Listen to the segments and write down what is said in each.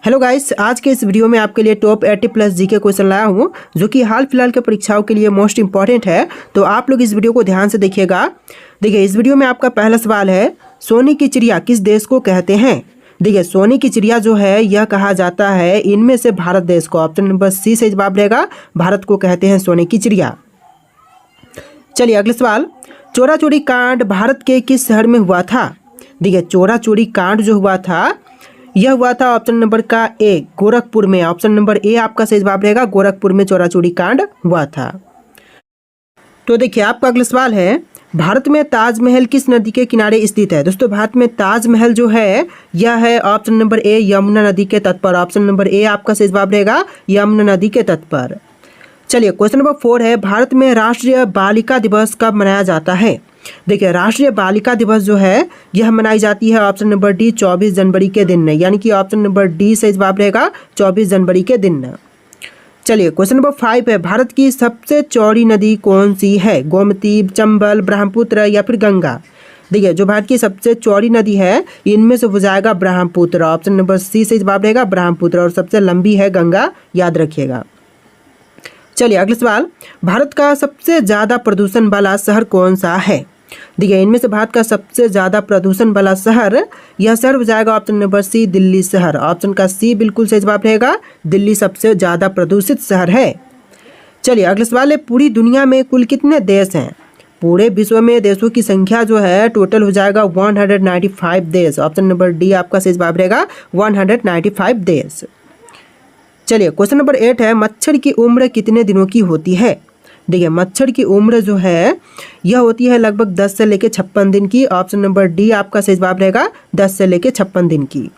Hello guys, आज के इस वीडियो में आपके लिए टॉप 80 प्लस जीके क्वेश्चन लाया हूँ जो कि हाल फिलहाल के परीक्षाओं के लिए मोस्ट इंपॉर्टेंट है। तो आप लोग इस वीडियो को ध्यान से देखिएगा। देखिए, इस वीडियो में आपका पहला सवाल है, सोने की चिड़िया किस देश को कहते हैं। देखिए, सोने की चिड़िया जो है यह कहा जाता है इनमें से भारत देश को। ऑप्शन नंबर सी से जवाब रहेगा, भारत को कहते हैं सोने की चिड़िया। चलिए अगला सवाल, चोरा चोरी कांड भारत के किस शहर में हुआ था। देखिए, चोरा चोरी कांड जो हुआ था यह हुआ था ऑप्शन नंबर का ए, गोरखपुर में। ऑप्शन नंबर ए आपका सही जवाब रहेगा, गोरखपुर में चोरा चोरी कांड हुआ था। तो देखिए, आपका अगला सवाल है, भारत में ताजमहल किस नदी के किनारे स्थित है। दोस्तों, भारत में ताजमहल जो है यह है ऑप्शन नंबर ए, यमुना नदी के तट पर। ऑप्शन नंबर ए आपका सही जवाब रहेगा, यमुना नदी के तट पर। चलिए क्वेश्चन नंबर 4 है, भारत में राष्ट्रीय बालिका दिवस कब मनाया जाता है। देखिए, राष्ट्रीय बालिका दिवस जो है यह मनाई जाती है ऑप्शन नंबर डी 24 जनवरी के दिन, यानी कि ऑप्शन नंबर डी से जवाब रहेगा 24 जनवरी के दिन। चलिए क्वेश्चन नंबर 5 है, भारत की सबसे चौड़ी नदी कौन सी है। गोमती, चंबल, ब्रह्मपुत्र या फिर गंगा। देखिए, जो भारत की सबसे चौड़ी नदी है इनमें से हो जाएगा ब्रह्मपुत्र। ऑप्शन नंबर सी से जवाब रहेगा ब्रह्मपुत्र, और सबसे लंबी है गंगा, याद रखिएगा। चलिए अगला सवाल, भारत का सबसे ज़्यादा प्रदूषण वाला शहर कौन सा है। देखिए, इनमें से भारत का सबसे ज़्यादा प्रदूषण वाला शहर यह शहर हो जाएगा ऑप्शन नंबर सी, दिल्ली शहर। ऑप्शन का सी बिल्कुल सही जवाब रहेगा, दिल्ली सबसे ज़्यादा प्रदूषित शहर है। चलिए अगला सवाल है, पूरी दुनिया में कुल कितने देश हैं। पूरे विश्व में देशों की संख्या जो है टोटल हो जाएगा 195 देश। ऑप्शन नंबर डी आपका सही जवाब रहेगा, 195 देश। चलिए क्वेश्चन नंबर 8 है, मच्छर की उम्र कितने दिनों की होती है। देखिए, मच्छर की उम्र जो है यह होती है लगभग 10 से लेकर 56 दिन की। ऑप्शन नंबर डी आपका सही जवाब रहेगा, 10 से लेकर 56 दिन की।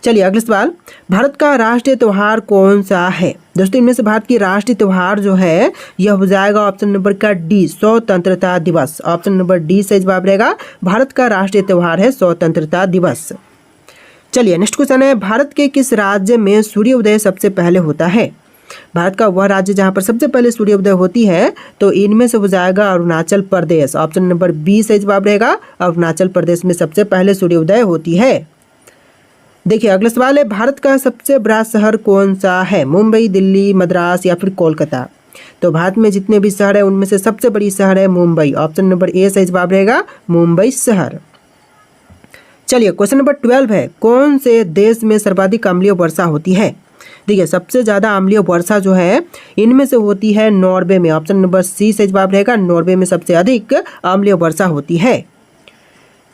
चलिए अगला सवाल, भारत का राष्ट्रीय त्यौहार कौन सा है। दोस्तों, इनमें से भारत की राष्ट्रीय त्यौहार जो है यह हो जाएगा ऑप्शन नंबर का डी, स्वतंत्रता दिवस। ऑप्शन नंबर डी सही जवाब रहेगा, भारत का राष्ट्रीय त्यौहार है स्वतंत्रता दिवस। चलिए नेक्स्ट क्वेश्चन है, भारत के किस राज्य में सूर्योदय सबसे पहले होता है। भारत का वह राज्य जहां पर सबसे पहले सूर्योदय होती है तो इनमें से हो जाएगा Arunachal Pradesh. Option number B सही जवाब रहेगा, अरुणाचल प्रदेश में सबसे पहले सूर्योदय होती है। देखिए अगला सवाल है, भारत का सबसे बड़ा शहर कौन सा है। मुंबई, दिल्ली, मद्रास या फिर कोलकाता। तो भारत में जितने भी शहर है उनमें से सबसे बड़ी शहर है मुंबई। ऑप्शन नंबर ए सही जवाब रहेगा, मुंबई शहर। चलिए क्वेश्चन नंबर 12 है, कौन से देश में सर्वाधिक अम्लीय वर्षा होती है। देखिए, सबसे ज़्यादा अम्लीय वर्षा जो है इनमें से होती है नॉर्वे में। ऑप्शन नंबर सी से जवाब रहेगा, नॉर्वे में सबसे अधिक अम्लीय वर्षा होती है।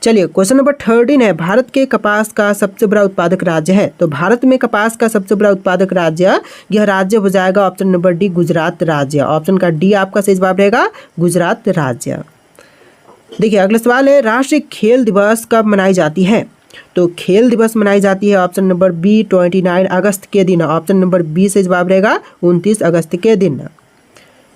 चलिए क्वेश्चन नंबर 13 है, भारत के कपास का सबसे बड़ा उत्पादक राज्य है। तो भारत में कपास का सबसे बड़ा उत्पादक राज्य यह राज्य हो जाएगा ऑप्शन नंबर डी, गुजरात राज्य। ऑप्शन का डी आपका सही जवाब रहेगा, गुजरात राज्य। देखिए अगला सवाल है, राष्ट्रीय खेल दिवस कब मनाई जाती है। तो खेल दिवस मनाई जाती है ऑप्शन नंबर बी, 29 अगस्त के दिन। ऑप्शन नंबर बी से जवाब रहेगा 29 अगस्त के दिन।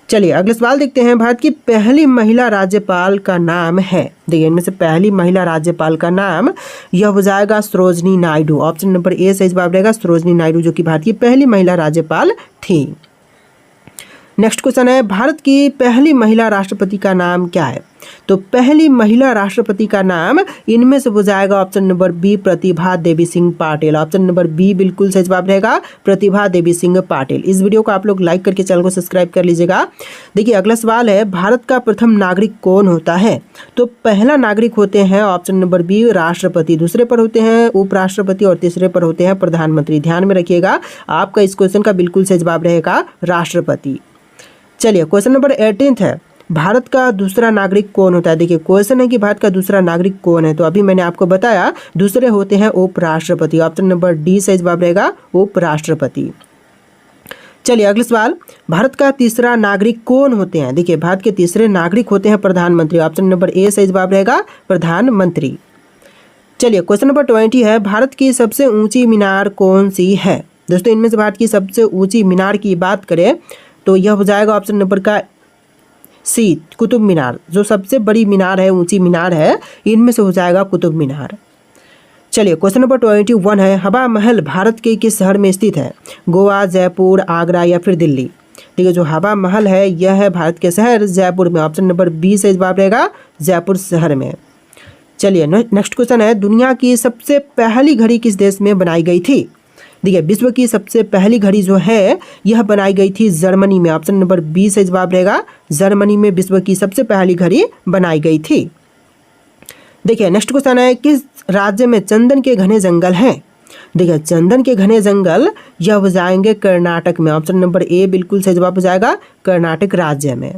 चलिए अगला सवाल देखते हैं, भारत की पहली महिला राज्यपाल का नाम है। देखिए, इनमें से पहली महिला राज्यपाल का नाम यह हो जाएगा सरोजनी नायडू। ऑप्शन नंबर ए से जवाब रहेगा, सरोजनी नायडू, जो कि भारत की पहली महिला राज्यपाल थी। नेक्स्ट क्वेश्चन है, भारत की पहली महिला राष्ट्रपति का नाम क्या है। तो पहली महिला राष्ट्रपति का नाम इनमें से हो जाएगा option number B, Pratibha Devi Singh Patil. Option number B बिल्कुल सही जवाब रहेगा, प्रतिभा देवी सिंह पाटिल। इस वीडियो को आप लोग लाइक करके चैनल को सब्सक्राइब कर लीजिएगा। देखिए अगला सवाल है, भारत का प्रथम नागरिक कौन होता है। तो पहला नागरिक होते हैं ऑप्शन नंबर बी, राष्ट्रपति। दूसरे पर होते हैं उपराष्ट्रपति और तीसरे पर होते हैं प्रधानमंत्री। ध्यान में रखिएगा, आपका इस क्वेश्चन का बिल्कुल सही जवाब रहेगा राष्ट्रपति। चलिए क्वेश्चन नंबर 18 है, भारत का दूसरा नागरिक कौन होता है। देखिए, क्वेश्चन है कि भारत का दूसरा नागरिक कौन है, तो अभी मैंने आपको बताया दूसरे होते हैं उपराष्ट्रपति। ऑप्शन नंबर डी से जवाब रहेगा, उपराष्ट्रपति। चलिए अगला सवाल, भारत का तीसरा नागरिक कौन होते हैं। देखिए, भारत के तीसरे नागरिक होते हैं प्रधानमंत्री। ऑप्शन नंबर ए से जवाब रहेगा, प्रधानमंत्री। चलिए क्वेश्चन नंबर 20 है, भारत की सबसे ऊंची मीनार कौन सी है। दोस्तों, इनमें से भारत की सबसे ऊंची मीनार की बात करें तो यह हो जाएगा ऑप्शन नंबर का सी, कुतुब मीनार। जो सबसे बड़ी मीनार है, ऊंची मीनार है, इनमें से हो जाएगा कुतुब मीनार। चलिए क्वेश्चन नंबर 21 है, हवा महल भारत के किस शहर में स्थित है। गोवा, जयपुर, आगरा या फिर दिल्ली। देखिए, जो हवा महल है यह है भारत के शहर जयपुर में। ऑप्शन नंबर बी से जवाब रहेगा, जयपुर शहर में। चलिए नेक्स्ट क्वेश्चन है, दुनिया की सबसे पहली घड़ी किस देश में बनाई गई थी। देखिए विश्व की सबसे पहली घड़ी जो है यह बनाई गई थी जर्मनी में। ऑप्शन नंबर बी से जवाब रहेगा, जर्मनी में विश्व की सबसे पहली घड़ी बनाई गई थी। देखिए नेक्स्ट क्वेश्चन है, किस राज्य में चंदन के घने जंगल हैं? देखिए चंदन के घने जंगल यह हो जाएंगे कर्नाटक में। ऑप्शन नंबर ए बिल्कुल सही जवाब हो जाएगा, कर्नाटक राज्य में।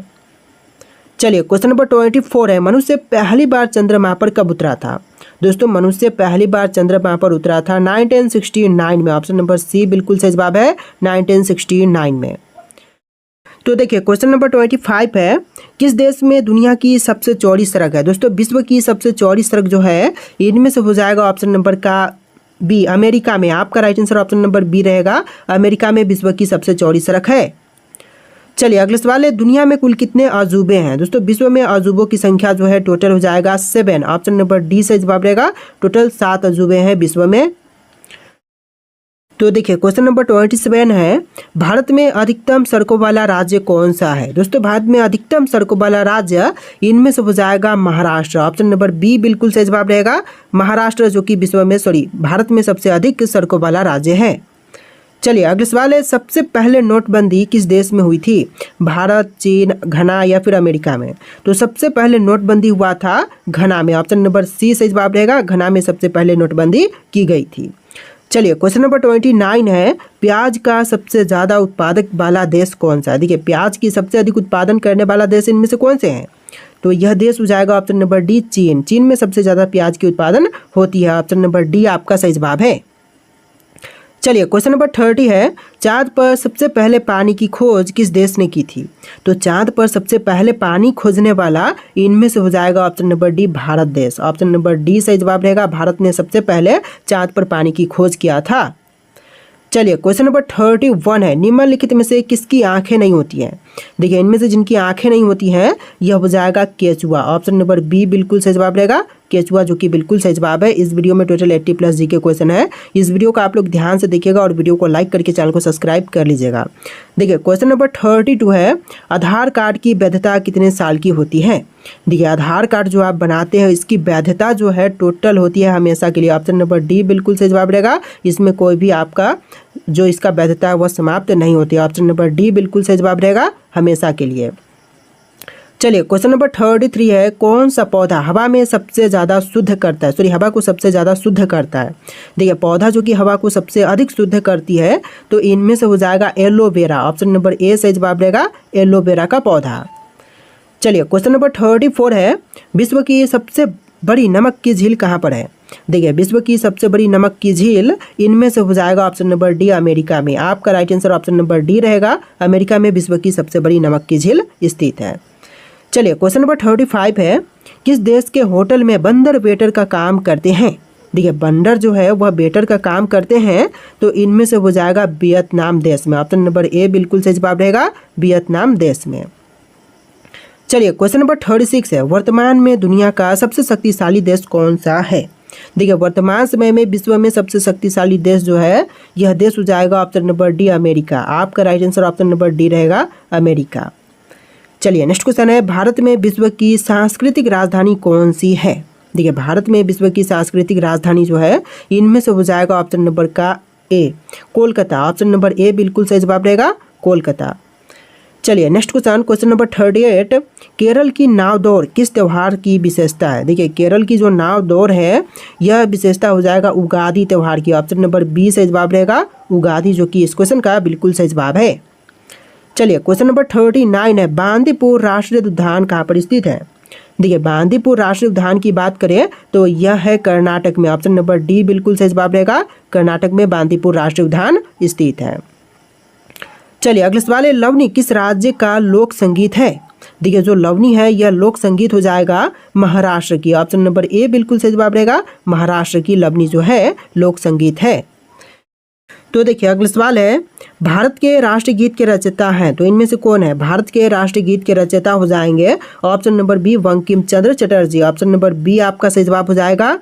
चलिए क्वेश्चन नंबर 24 है, मनुष्य पहली बार चंद्रमा पर कब उतरा था? दोस्तों मनुष्य पहली बार चंद्रमा पर उतरा था 1969 में। ऑप्शन नंबर सी बिल्कुल सही जवाब है, 1969 में। तो देखिए क्वेश्चन नंबर 25 है, किस देश में दुनिया की सबसे चौड़ी सड़क है? दोस्तों विश्व की सबसे चौड़ी सड़क जो है इनमें से हो जाएगा ऑप्शन नंबर का बी, अमेरिका में। आपका right answer option number B रहेगा, अमेरिका में विश्व की सबसे चौड़ी सड़क है। चलिए अगले सवाल है, दुनिया में कुल कितने अजूबे हैं? दोस्तों विश्व में अजूबों की संख्या जो है टोटल हो जाएगा 7। ऑप्शन नंबर डी से जवाब रहेगा, टोटल 7 अजूबे हैं विश्व में। तो देखिए क्वेश्चन नंबर 27 है, भारत में अधिकतम सड़कों वाला राज्य कौन सा है? दोस्तों भारत में अधिकतम सड़कों वाला राज्य इनमें से हो जाएगा महाराष्ट्र। ऑप्शन नंबर बी बिल्कुल सही जवाब रहेगा, महाराष्ट्र, जो कि विश्व में भारत में सबसे अधिक सड़कों वाला राज्य है। चलिए अगले सवाल है, सबसे पहले नोटबंदी किस देश में हुई थी? भारत, चीन, घना या फिर अमेरिका में? तो सबसे पहले नोटबंदी हुआ था घना में। ऑप्शन नंबर सी सही जवाब रहेगा, घना में सबसे पहले नोटबंदी की गई थी। चलिए क्वेश्चन नंबर 29 है, प्याज का सबसे ज़्यादा उत्पादक वाला देश कौन सा है? देखिए प्याज की सबसे अधिक उत्पादन करने वाला देश इनमें से कौन से हैं? तो यह देश हो जाएगा ऑप्शन नंबर डी, चीन। चीन में सबसे ज़्यादा प्याज की उत्पादन होती है। ऑप्शन नंबर डी आपका सही जवाब है। चलिए क्वेश्चन नंबर 30 है, चांद पर सबसे पहले पानी की खोज किस देश ने की थी? तो चांद पर सबसे पहले पानी खोजने वाला इनमें से हो जाएगा ऑप्शन नंबर डी, भारत देश। ऑप्शन नंबर डी सही जवाब रहेगा, भारत ने सबसे पहले चांद पर पानी की खोज किया था। चलिए क्वेश्चन नंबर 31 है, निम्नलिखित में से किसकी आंखें नहीं होती हैं? देखिए इनमें से जिनकी आंखें नहीं होती हैं यह हो जाएगा केचुआ। ऑप्शन नंबर बी बिल्कुल सही जवाब रहेगा, केचुआ, जो कि बिल्कुल सही जवाब है। इस वीडियो में टोटल 80+ जी के क्वेश्चन है। इस वीडियो को आप लोग ध्यान से देखिएगा और वीडियो को लाइक करके चैनल को सब्सक्राइब कर लीजिएगा। देखिए क्वेश्चन नंबर 32 है, आधार कार्ड की वैधता कितने साल की होती है? देखिए आधार कार्ड जो आप बनाते हैं इसकी वैधता जो है टोटल होती है हमेशा के लिए। ऑप्शन नंबर डी बिल्कुल सही जवाब रहेगा, इसमें कोई भी आपका जो इसका वैधता है वह समाप्त नहीं होती है। ऑप्शन नंबर डी बिल्कुल सही जवाब रहेगा, हमेशा के लिए। चलिए क्वेश्चन नंबर 33 है, कौन सा पौधा हवा में सबसे ज़्यादा शुद्ध करता है? सॉरी, हवा को सबसे ज़्यादा शुद्ध करता है। देखिए पौधा जो कि हवा को सबसे अधिक शुद्ध करती है तो इनमें से हो जाएगा एलोवेरा। ऑप्शन नंबर ए सही जवाब रहेगा, एलोवेरा का पौधा। चलिए क्वेश्चन नंबर 34 है, विश्व की सबसे बड़ी नमक की झील कहाँ पर है? देखिए विश्व की सबसे बड़ी नमक की झील इनमें से हो जाएगा ऑप्शन नंबर डी, अमेरिका में। आपका right answer option number D रहेगा, अमेरिका में विश्व की सबसे बड़ी नमक की झील स्थित है। चलिए क्वेश्चन नंबर 35 है, किस देश के होटल में बंदर वेटर का काम करते हैं? देखिए बंदर जो है वह वेटर का काम करते हैं तो इनमें से हो जाएगा वियतनाम देश में। ऑप्शन नंबर ए बिल्कुल सही जवाब रहेगा, वियतनाम देश में। चलिए क्वेश्चन नंबर 36 है, वर्तमान में दुनिया का सबसे शक्तिशाली देश कौन सा है? देखिए वर्तमान समय में विश्व में सबसे शक्तिशाली देश जो है यह देश हो जाएगा ऑप्शन नंबर डी, अमेरिका। आपका right answer option number D रहेगा, अमेरिका। चलिए नेक्स्ट क्वेश्चन है, भारत में विश्व की सांस्कृतिक राजधानी कौन सी है? देखिए भारत में विश्व की सांस्कृतिक राजधानी जो है इनमें से हो जाएगा ऑप्शन नंबर का ए, कोलकाता। ऑप्शन नंबर ए बिल्कुल सही जवाब रहेगा, कोलकाता। चलिए नेक्स्ट क्वेश्चन नंबर 38, केरल की नाव दौड़ किस त्यौहार की विशेषता है? देखिए केरल की जो नाव दौड़ है यह विशेषता हो जाएगा उगादी त्यौहार की। ऑप्शन नंबर बी सही जवाब रहेगा, उगादी, जो कि इस क्वेश्चन का बिल्कुल सही जवाब है। चलिए क्वेश्चन नंबर 39 है, बांदीपुर राष्ट्रीय उद्यान कहाँ पर स्थित है? देखिए बांदीपुर राष्ट्रीय उद्यान की बात करें तो यह है कर्नाटक में। ऑप्शन नंबर डी बिल्कुल सही जवाब रहेगा, कर्नाटक में बांदीपुर राष्ट्रीय उद्यान स्थित है। चलिए अगले सवाल है, लवनी किस राज्य का लोक संगीत है? देखिए जो लवनी है यह लोक संगीत हो जाएगा महाराष्ट्र की। ऑप्शन नंबर ए बिल्कुल सही जवाब रहेगा, महाराष्ट्र की लवनी जो है लोक संगीत है। तो देखिए अगला सवाल है, भारत के राष्ट्रीय गीत के रचयिता हैं तो इनमें से कौन है? भारत के राष्ट्रीय गीत के रचयिता हो जाएंगे option number B, Bankim Chandra Chatterjee. Option number B आपका सही जवाब हो जाएगा।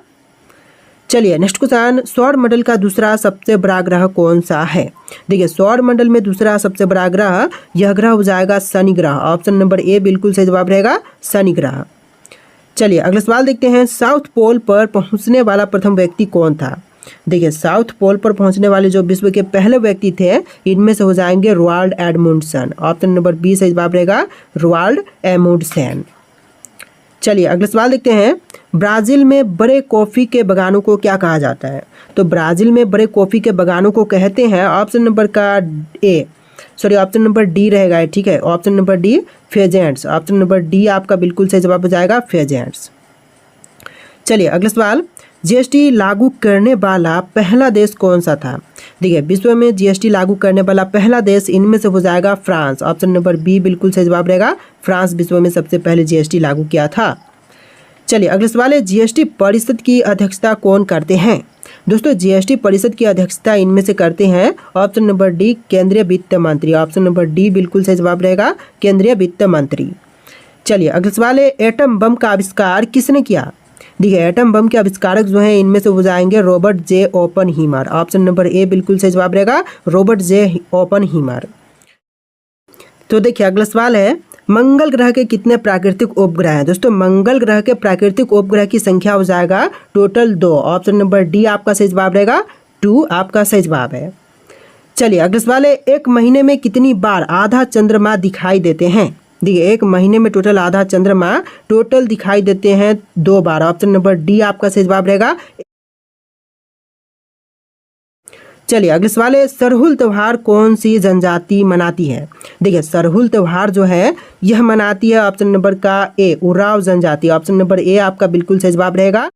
चलिए नेक्स्ट क्वेश्चन, सौर मंडल का दूसरा सबसे बड़ा ग्रह कौन सा है? देखिए सौर मंडल में दूसरा सबसे बड़ा ग्रह यह ग्रह हो जाएगा शनि ग्रह। ऑप्शन नंबर ए बिल्कुल सही जवाब रहेगा, शनि ग्रह। चलिए अगला सवाल देखते हैं, साउथ पोल पर पहुंचने वाला प्रथम व्यक्ति कौन था? देखिए साउथ पोल पर पहुंचने वाले जो विश्व के पहले व्यक्ति थे इनमें से हो जाएंगे रोवाल्ड एडमुंडसन। ऑप्शन नंबर बी सही जवाब रहेगा रोवाल्ड एडमुंडसन। चलिए अगला सवाल देखते हैं। ब्राज़ील में बड़े कॉफ़ी के बागानों को क्या कहा जाता है? तो ब्राज़ील में बड़े कॉफ़ी के बागानों को कहते हैं ऑप्शन नंबर डी रहेगा, ठीक है। Option number D pheasants. Option number D आपका बिल्कुल सही जवाब हो जाएगा फेजेंट्स। चलिए अगला सवाल। जीएसटी लागू करने वाला पहला देश कौन सा था? देखिए विश्व में जीएसटी लागू करने वाला पहला देश इनमें से हो जाएगा फ्रांस। ऑप्शन नंबर बी बिल्कुल सही जवाब रहेगा, फ्रांस विश्व में सबसे पहले जीएसटी लागू किया था। चलिए अगला सवाल है। जीएसटी परिषद की अध्यक्षता कौन करते हैं? दोस्तों जीएसटी परिषद की अध्यक्षता इनमें से करते हैं ऑप्शन नंबर डी केंद्रीय वित्त मंत्री। ऑप्शन नंबर डी बिल्कुल सही जवाब रहेगा, केंद्रीय वित्त मंत्री। चलिए अगला सवाल है। एटम बम का आविष्कार किसने किया? देखिए एटम बम के आविष्कारक जो हैं इनमें से हो जाएंगे Robert J Oppenheimer. Option number A बिल्कुल सही जवाब रहेगा, रॉबर्ट जे ओपनहीमर। तो देखिए अगला सवाल है। मंगल ग्रह के कितने प्राकृतिक उपग्रह हैं? दोस्तों मंगल ग्रह के प्राकृतिक उपग्रह की संख्या हो जाएगा टोटल 2। ऑप्शन नंबर डी आपका सही जवाब रहेगा, 2 आपका सही जवाब है। चलिए अगला सवाल है। एक महीने में कितनी बार आधा चंद्रमा दिखाई देते हैं? देखिए एक महीने में टोटल आधा चंद्रमा टोटल दिखाई देते हैं 2 बार। ऑप्शन नंबर डी आपका सही जवाब रहेगा। चलिए अगला सवाल है। सरहुल त्यौहार कौन सी जनजाति मनाती है? देखिए सरहुल त्यौहार जो है यह मनाती है ऑप्शन नंबर का ए उराव जनजाति। ऑप्शन नंबर ए आपका बिल्कुल सही जवाब रहेगा।